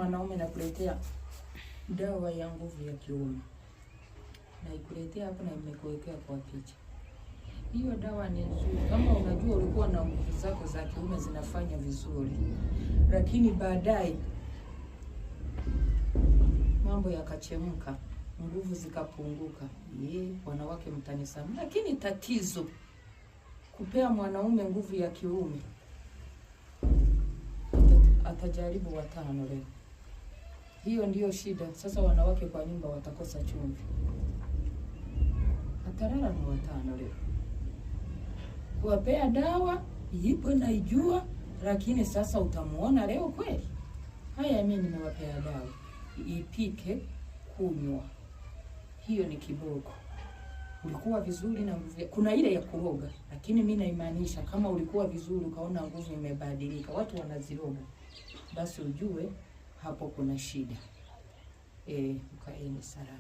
mwanaume nakuletea dawa ya nguvu ya kiume. Naikuletea hapo na nimekuwekea kwa picha. Hiyo dawa ni nzuri. Kama unajua ulikuwa na nguvu zako za kiume zinafanya vizuri, lakini baadaye mambo yakachemka, nguvu zikapunguka. Wanawake mtanisama. Lakini tatizo kupea mwanaume nguvu ya kiume, atajaribu 5 leo. Hiyo ndiyo shida. Sasa wanawake kwa nyumba watakosa chumvi. Atalala na 5 leo. Kuwapea dawa ipo na ijua, lakini sasa utamuona leo kweli. Haya, mimi nimewapea dawa. Ipike kunywa. Hiyo ni kiboko. Ulikuwa vizuri na nguvu. Kuna ile ya kuroga, lakini mimi naimaanisha kama ulikuwa vizuri ukaona nguvu imebadilika. Watu wanaziroga. Basi ujue hapo kuna shida. Ukaeni salama.